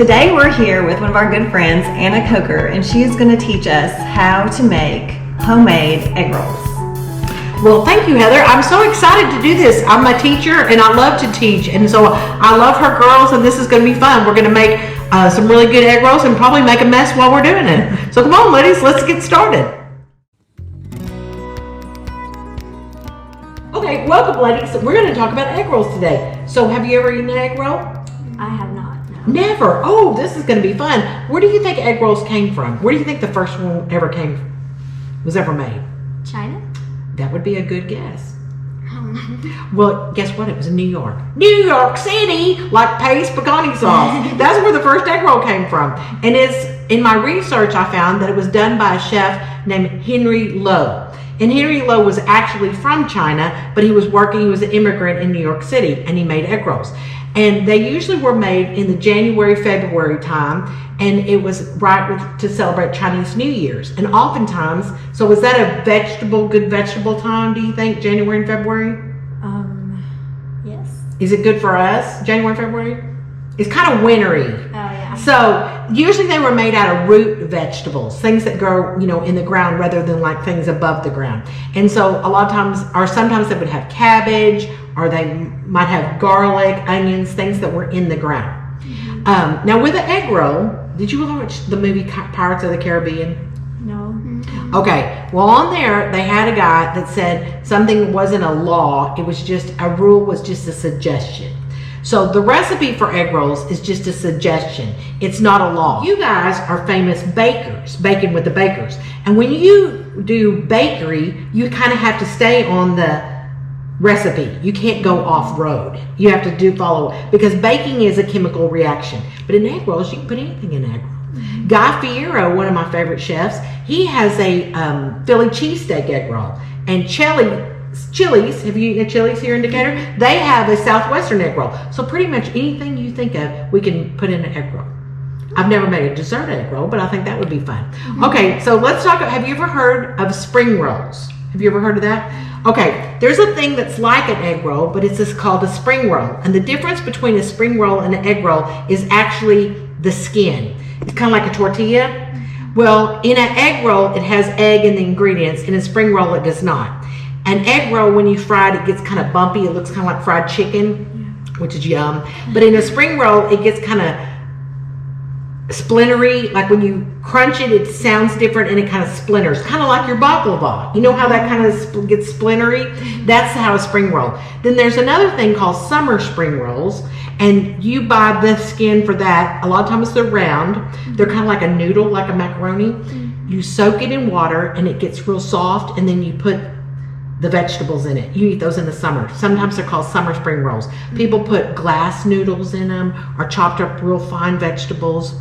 Today we're here with one of our good friends, Anna Coker, and she's going to teach us how to make homemade egg rolls. Well, thank you, Heather. I'm so excited to do this. I'm a teacher and I love to teach, and so I love her girls, and this is going to be fun. We're going to make some really good egg rolls and probably make a mess while we're doing it. So come on, ladies, let's get started. Okay, welcome, ladies. We're going to talk about egg rolls today. So have you ever eaten an egg roll? I have not. No. Never. Oh, this is going to be fun. Where do you think egg rolls came from? Where do you think the first one was ever made? China? That would be a good guess. Well, guess what? It was in New York. New York City, like paste pecani sauce. That's where the first egg roll came from. And in my research, I found that it was done by a chef named Henry Lowe. And Henry Lowe was actually from China, but he was an immigrant in New York City, and he made egg rolls. And they usually were made in the January, February time, and it was to celebrate Chinese New Year's. And oftentimes, so is that a good vegetable time, do you think, January and February? Yes. Is it good for us, January, February? It's kind of wintry. Oh, yeah. So usually they were made out of root vegetables, things that grow, in the ground rather than like things above the ground. And so a lot of times, or sometimes they would have cabbage, or they might have garlic, onions, things that were in the ground. Mm-hmm. Now with the egg roll, did you watch the movie Pirates of the Caribbean? No. Mm-hmm. Okay, well on there they had a guy that said something wasn't a law, it was just a rule, was just a suggestion. So the recipe for egg rolls is just a suggestion. It's not a law. You guys are famous bakers, baking with the bakers. And when you do bakery, you kind of have to stay on the recipe. You can't go off road. You have to follow, because baking is a chemical reaction. But in egg rolls, you can put anything in an egg roll. Mm-hmm. Guy Fieri, one of my favorite chefs, he has a Philly cheesesteak egg roll. And Chili's, have you eaten at Chili's here in Decatur? They have a Southwestern egg roll. So pretty much anything you think of, we can put in an egg roll. I've never made a dessert egg roll, but I think that would be fun. Mm-hmm. Okay, so let's talk. Have you ever heard of spring rolls? Have you ever heard of that? Okay, there's a thing that's like an egg roll, but it's just called a spring roll. And the difference between a spring roll and an egg roll is actually the skin. It's kind of like a tortilla. Well, in an egg roll, it has egg in the ingredients. In a spring roll, it does not. An egg roll, when you fry it, it gets kind of bumpy. It looks kind of like fried chicken, which is yum. But in a spring roll, it gets kind of splintery. Like when you crunch it, it sounds different and it kind of splinters. Kind of like your baklava. You know how that kind of gets splintery? That's how a spring roll. Then there's another thing called summer spring rolls. And you buy the skin for that. A lot of times they're round. They're kind of like a noodle, like a macaroni. You soak it in water and it gets real soft, and then you put the vegetables in it. You eat those in the summer. Sometimes they're called summer spring rolls. People put glass noodles in them, or chopped up real fine vegetables,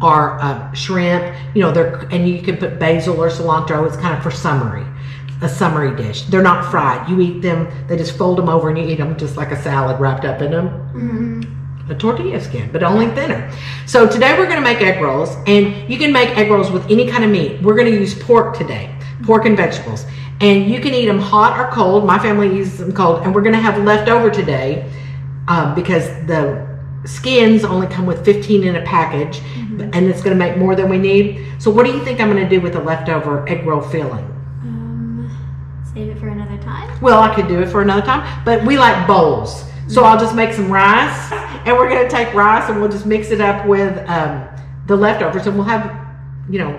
or shrimp. And you can put basil or cilantro. It's kind of for a summery dish. They're not fried. You eat them, they just fold them over and you eat them just like a salad wrapped up in them. Mm-hmm. A tortilla skin, but only thinner. So today we're gonna make egg rolls, and you can make egg rolls with any kind of meat. We're gonna use pork today, pork and vegetables. And you can eat them hot or cold. My family uses them cold, and we're gonna have leftover today because the skins only come with 15 in a package, and it's gonna make more than we need. So what do you think I'm gonna do with the leftover egg roll filling? Save it for another time? Well, I could do it for another time, but we like bowls. So I'll just make some rice, and we're gonna take rice and we'll just mix it up with the leftovers, and we'll have,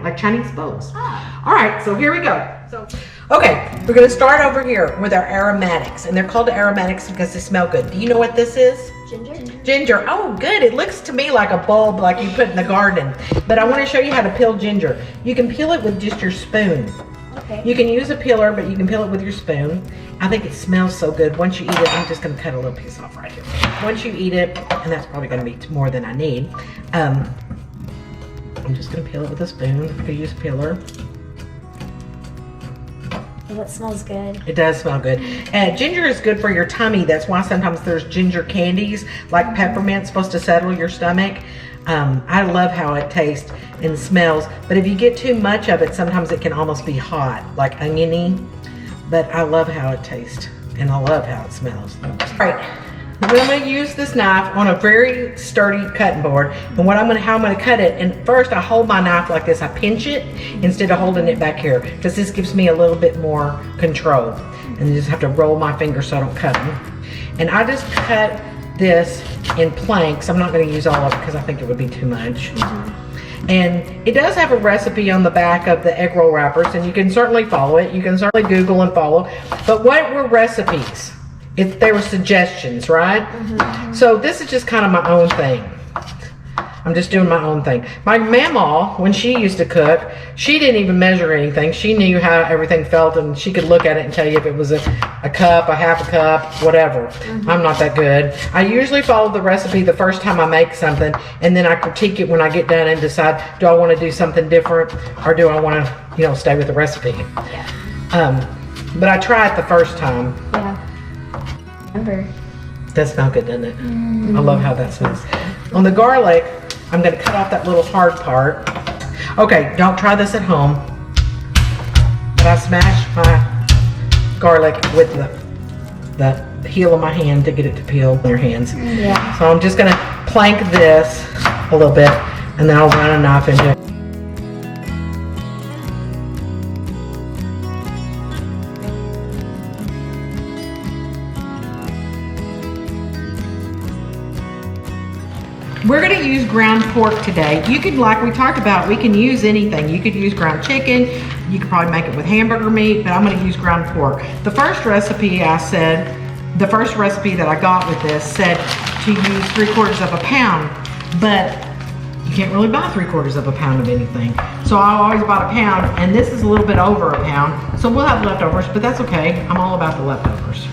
like Chinese bowls. Ah. All right, so here we go. Okay, we're gonna start over here with our aromatics, and they're called aromatics because they smell good. Do you know what this is? Ginger? Ginger. Oh, good. It looks to me like a bulb like you put in the garden. But I want to show you how to peel ginger. You can peel it with just your spoon. Okay. You can use a peeler, but you can peel it with your spoon. I think it smells so good. Once you eat it, I'm just going to cut a little piece off right here. Once you eat it, and that's probably going to be more than I need, I'm just going to peel it with a spoon. I could use a peeler. Oh, it smells good. It does smell good. Ginger is good for your tummy. That's why sometimes there's ginger candies, like peppermint, supposed to settle your stomach. I love how it tastes and smells, but if you get too much of it, sometimes it can almost be hot, like oniony. But I love how it tastes, and I love how it smells. All right, I'm going to use this knife on a very sturdy cutting board, and how I'm going to cut it. And first, I hold my knife like this. I pinch it instead of holding it back here, because this gives me a little bit more control. And you just have to roll my fingers so I don't cut them. And I just cut this in planks. I'm not going to use all of it because I think it would be too much. And it does have a recipe on the back of the egg roll wrappers, and you can certainly follow it. You can certainly Google and follow. But what were recipes? They were suggestions, right? So this is just kind of my own thing. I'm just doing my own thing. My mama, when she used to cook, she didn't even measure anything. She knew how everything felt, and she could look at it and tell you if it was a cup, a half a cup, whatever. I'm not that good. I usually follow the recipe the first time I make something, and then I critique it when I get done and decide, do I want to do something different, or do I want to, stay with the recipe? But I try it the first time. Yeah. Remember. That smells good, doesn't it? I love how that smells. On the garlic, I'm going to cut off that little hard part. Okay, don't try this at home. But I smash my garlic with the heel of my hand to get it to peel in your hands. Yeah. So I'm just going to plank this a little bit, and then I'll run a knife into it. We're going to use ground pork today. You could, like we talked about, we can use anything. You could use ground chicken. You could probably make it with hamburger meat, but I'm going to use ground pork. The first recipe that I got with this said to use 3/4 of a pound, but you can't really buy 3/4 of a pound of anything. So I always bought a pound, and this is a little bit over a pound. So we'll have leftovers, but that's okay. I'm all about the leftovers.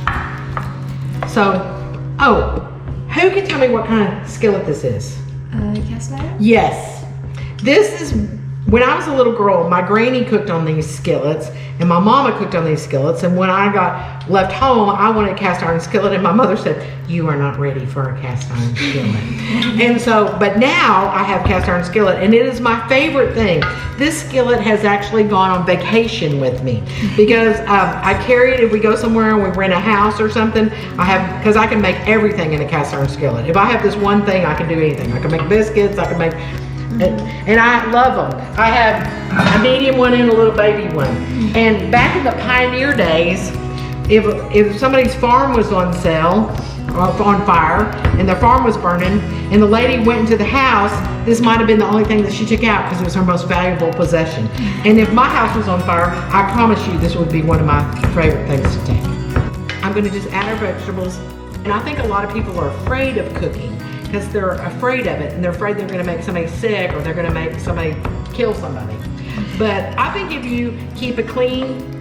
So, who can tell me what kind of skillet this is? Cast iron? Yes. This is, when I was a little girl, my granny cooked on these skillets, and my mama cooked on these skillets, and when I got left home, I wanted a cast iron skillet, and my mother said, you are not ready for a cast iron skillet. And so, but now I have cast iron skillet, and it is my favorite thing. This skillet has actually gone on vacation with me, because I carry it if we go somewhere and we rent a house or something. Because I can make everything in a cast iron skillet. If I have this one thing, I can do anything. I can make biscuits, I can make, and I love them. I have a medium one and a little baby one. And back in the pioneer days, if somebody's farm was on sale, or on fire, and their farm was burning, and the lady went into the house, this might have been the only thing that she took out because it was her most valuable possession. And if my house was on fire, I promise you this would be one of my favorite things to take. I'm going to just add our vegetables, and I think a lot of people are afraid of cooking because they're afraid of it, and they're afraid they're going to make somebody sick, or they're going to make somebody kill somebody. But I think if you keep it clean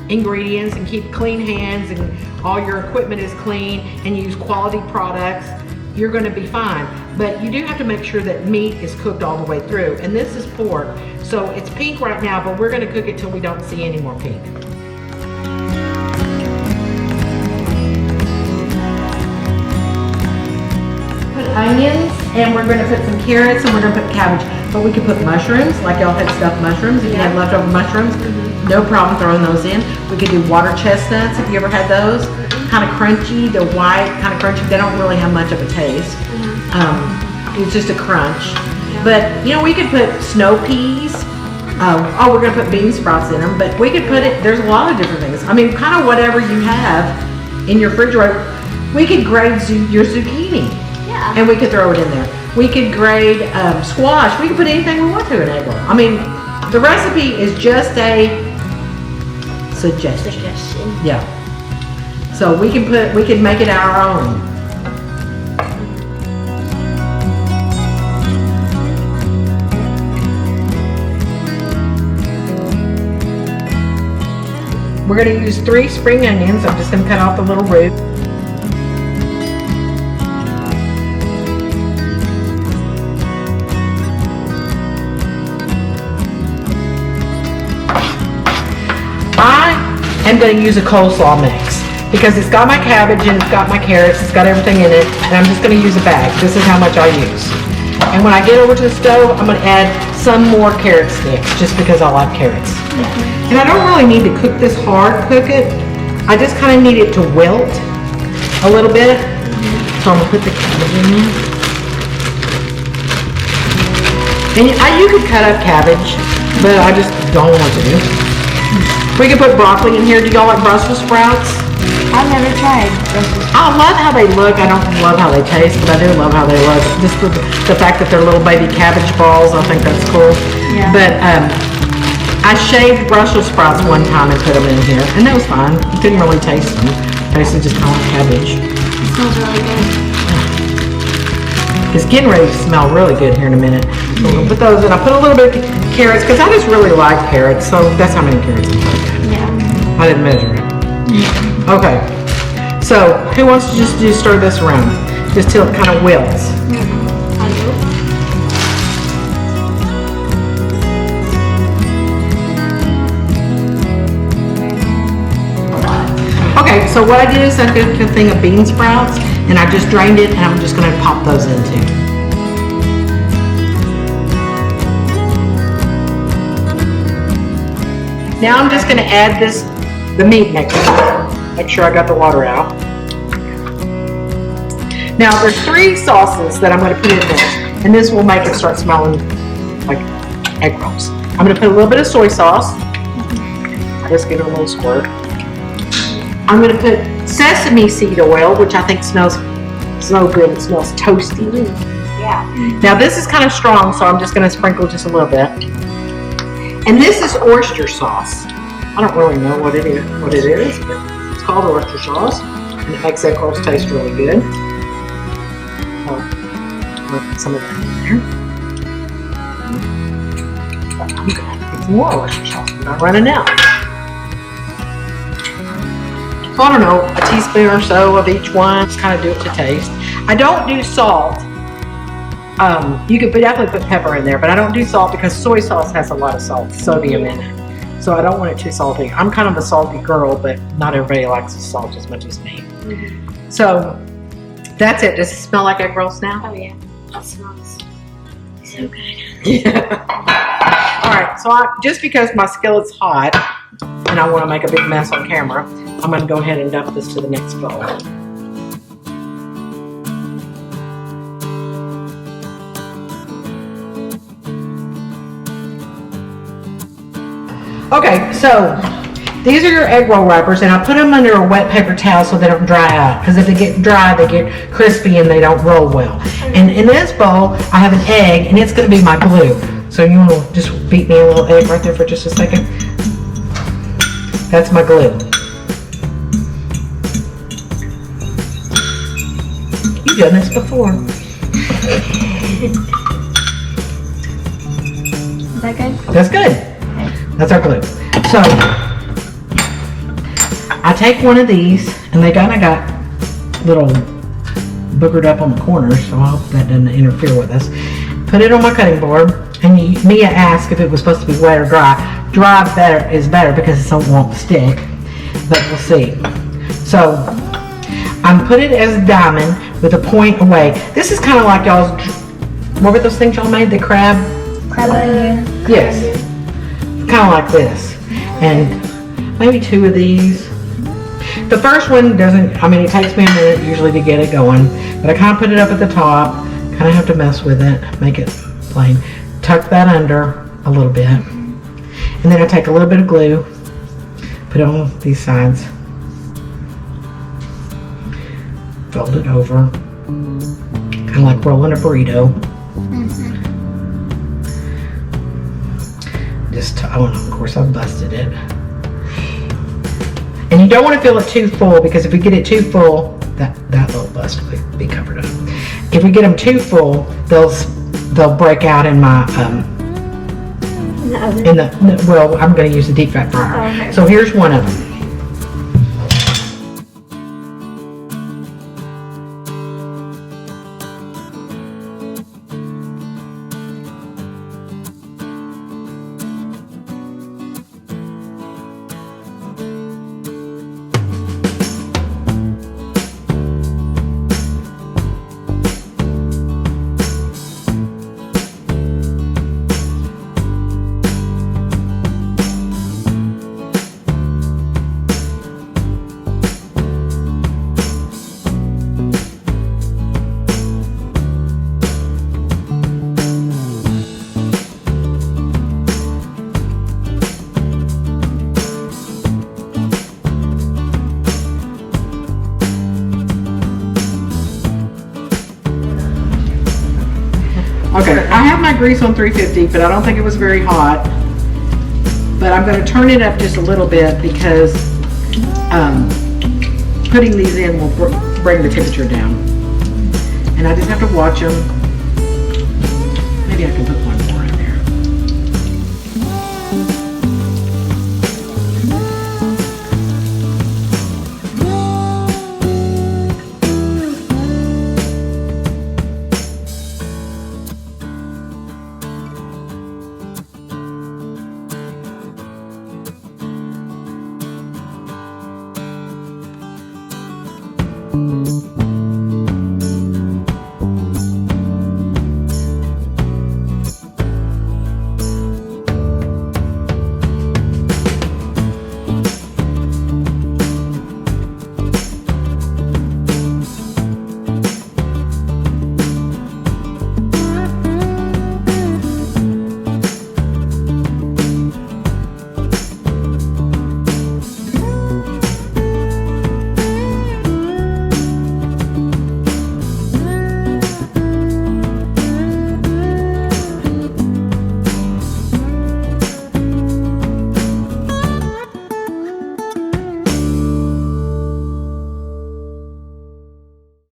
ingredients and keep clean hands and all your equipment is clean and use quality products, you're going to be fine. But you do have to make sure that meat is cooked all the way through. And this is pork, so it's pink right now, but we're going to cook it till we don't see any more pink. Put onions, and we're going to put some carrots, and we're going to put cabbage. But we could put mushrooms, like y'all had stuffed mushrooms. If you had leftover mushrooms, no problem throwing those in. We could do water chestnuts, if you ever had those. Kind of crunchy, they're white, kind of crunchy. They don't really have much of a taste. It's just a crunch. But, we could put snow peas. We're going to put bean sprouts in them. But we could put it, there's a lot of different things. I mean, kind of whatever you have in your refrigerator. We could grate your zucchini. Yeah. And we could throw it in there. We could grate squash. We could put anything we want to in an egg roll. I mean, the recipe is just a suggestion. Yeah. So we can make it our own. We're going to use 3 spring onions. I'm just going to cut off the little root. I'm going to use a coleslaw mix because it's got my cabbage and it's got my carrots, it's got everything in it, and I'm just going to use a bag. This is how much I use. And when I get over to the stove, I'm going to add some more carrot sticks just because I like carrots. And I don't really need to cook this hard, cook it. I just kind of need it to wilt a little bit. So I'm gonna put the cabbage in there. And you could cut up cabbage, but I just don't want to. We could put broccoli in here. Do y'all like Brussels sprouts? I've never tried Brussels. I love how they look. I don't love how they taste, but I do love how they look. Just the fact that they're little baby cabbage balls, I think that's cool. Yeah. But I shaved Brussels sprouts one time and put them in here, and that was fine. It didn't really taste them. It tasted just kind of like cabbage. It smells really good. It's getting ready to smell really good here in a minute. So we're gonna put those in. I put a little bit of carrots because I just really like carrots. So that's how many carrots I put. Yeah. I didn't measure it. Okay. So who wants to just stir this around? Just till it kind of wilts. I do. Okay, so what I did is I took a thing of bean sprouts and I just drained it and I'm just gonna pop those in too. Now I'm just gonna add the meat mix. Make sure I got the water out. Now there's 3 sauces that I'm gonna put in this, and this will make it start smelling like egg rolls. I'm gonna put a little bit of soy sauce. Just give it a little squirt. I'm gonna put sesame seed oil, which I think smells good. It smells toasty. Yeah. Now this is kind of strong, so I'm just gonna sprinkle just a little bit. And this is oyster sauce. I don't really know what it is, but it's called oyster sauce, and it makes egg rolls taste really good. So I'm gonna put some of that in there. But I'm gonna put some more oyster sauce. I'm not running out. So I don't know, a teaspoon or so of each one. Just kind of do it to taste. I don't do salt. You could definitely put pepper in there, but I don't do salt because soy sauce has a lot of sodium in it. So I don't want it too salty. I'm kind of a salty girl, but not everybody likes the salt as much as me. So that's it. Does it smell like egg rolls now? Oh yeah. That smells so good. Yeah. All right, so just because my skillet's hot and I want to make a big mess on camera, I'm going to go ahead and dump this to the next bowl. Okay, so these are your egg roll wrappers, and I put them under a wet paper towel so they don't dry out, because if they get dry, they get crispy and they don't roll well. And in this bowl, I have an egg, and it's going to be my glue. So you want to just beat me a little egg right there for just a second? That's my glue. You've done this before. Is that good? That's good. That's our glue. So I take one of these, and they kind of got little boogered up on the corners, so I hope that doesn't interfere with us. Put it on my cutting board, and Mia asked if it was supposed to be wet or dry. Dry is better because it won't stick, but we'll see. So I'm put it as a diamond with a point away. This is kind of like y'all's, what were those things y'all made? The crab? Crab onion. Yes. Kind of like this. And maybe 2 of these. The first one doesn't, I mean, it takes me a minute usually to get it going, but I kind of put it up at the top, kind of have to mess with it, make it plain. Tuck that under a little bit. And then I take a little bit of glue, put it on these sides, fold it over, kind of like rolling a burrito. Oh, and of course I've busted it. And you don't want to fill it too full, because if we get it too full, that little bust will be covered up. If we get them too full, they'll break out in my well, I'm going to use the deep fat fryer. Oh, okay. So here's one of them. Okay, I have my grease on 350, but I don't think it was very hot. But I'm going to turn it up just a little bit because putting these in will bring the temperature down. And I just have to watch them. Maybe I can put